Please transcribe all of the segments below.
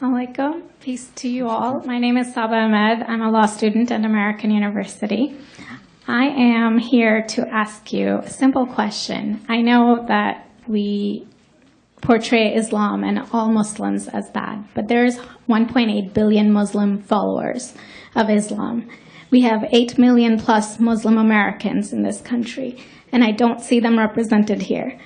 Alaikum. Peace to you all. My name is Saba Ahmed. I'm a law student at American University. I am here to ask you a simple question. I know that we portray Islam and all Muslims as bad, but there's 1.8 billion Muslim followers of Islam. We have 8 million plus Muslim Americans in this country, and I don't see them represented here.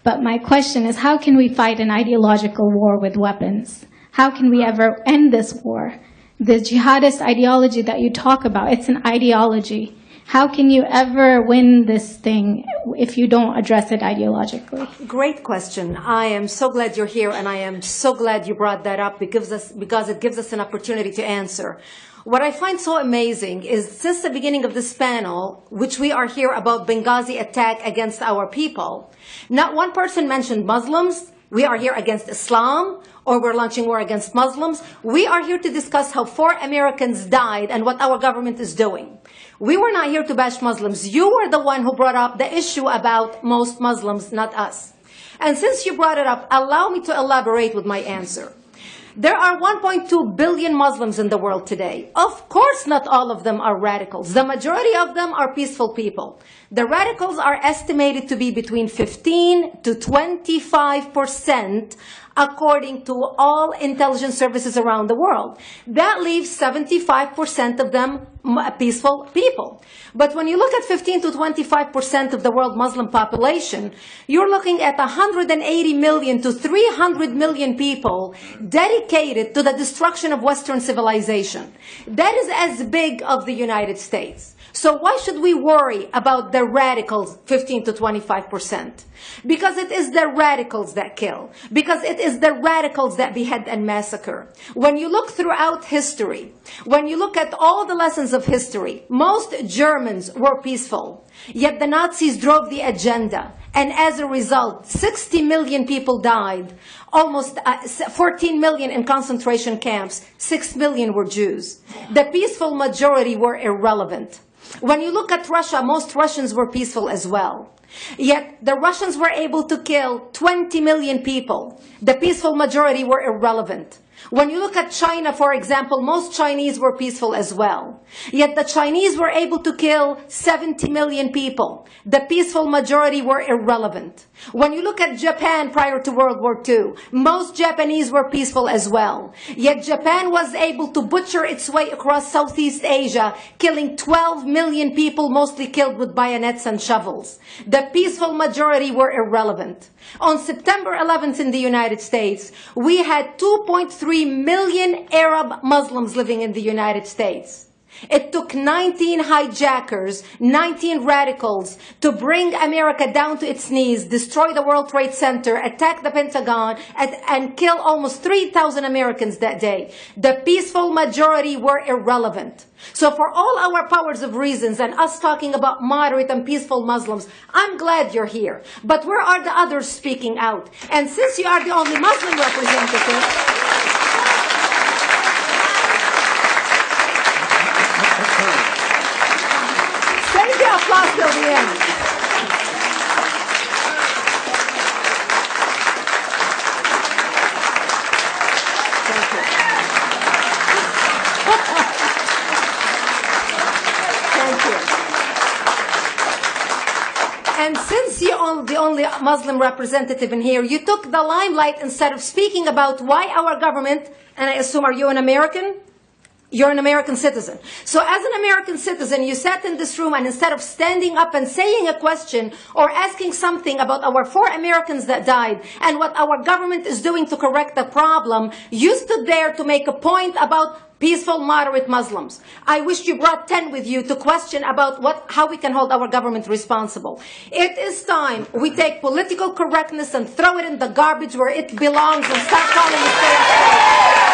But my question is, how can we fight an ideological war with weapons? How can we ever end this war? The jihadist ideology that you talk about, it's an ideology. How can you ever win this thing if you don't address it ideologically? Great question. I am so glad you're here, and I am so glad you brought that up because it gives us an opportunity to answer. What I find so amazing is since the beginning of this panel, which we are here about Benghazi attack against our people, not one person mentioned Muslims. We are here against Islam, or we're launching war against Muslims. We are here to discuss how 4 Americans died and what our government is doing. We were not here to bash Muslims. You were the one who brought up the issue about most Muslims, not us. And since you brought it up, allow me to elaborate with my answer. There are 1.2 billion Muslims in the world today. Of course, not all of them are radicals. The majority of them are peaceful people. The radicals are estimated to be between 15 to 25%, according to all intelligence services around the world. That leaves 75% of them peaceful people. But when you look at 15 to 25% of the world Muslim population, you're looking at 180 million to 300 million people dedicated to the destruction of Western civilization. That is as big as the United States. So why should we worry about the radicals, 15 to 25%? Because it is the radicals that kill. Because it is the radicals that behead and massacre. When you look throughout history, when you look at all the lessons of history, most Germans were peaceful. Yet the Nazis drove the agenda. And as a result, 60 million people died. Almost 14 million in concentration camps. 6 million were Jews. The peaceful majority were irrelevant. When you look at Russia, most Russians were peaceful as well. Yet the Russians were able to kill 20 million people. The peaceful majority were irrelevant. When you look at China, for example, most Chinese were peaceful as well. Yet the Chinese were able to kill 70 million people. The peaceful majority were irrelevant. When you look at Japan prior to World War II, most Japanese were peaceful as well. Yet Japan was able to butcher its way across Southeast Asia, killing 12 million people, mostly killed with bayonets and shovels. The peaceful majority were irrelevant. On September 11th in the United States, we had 2.3 million Arab Muslims living in the United States. It took 19 hijackers, 19 radicals to bring America down to its knees, destroy the World Trade Center, attack the Pentagon, and kill almost 3,000 Americans that day. The peaceful majority were irrelevant. So for all our powers of reasons and us talking about moderate and peaceful Muslims, I'm glad you're here. But where are the others speaking out? And since you are the only Muslim representative, applause till the end. Thank you. Thank you. And since you're the only Muslim representative in here, you took the limelight instead of speaking about why our government, and I assume, are you an American? You're an American citizen. So as an American citizen, you sat in this room and instead of standing up and saying a question or asking something about our 4 Americans that died and what our government is doing to correct the problem, you stood there to make a point about peaceful, moderate Muslims. I wish you brought 10 with you to question about how we can hold our government responsible. It is time we take political correctness and throw it in the garbage where it belongs and stop calling it fair.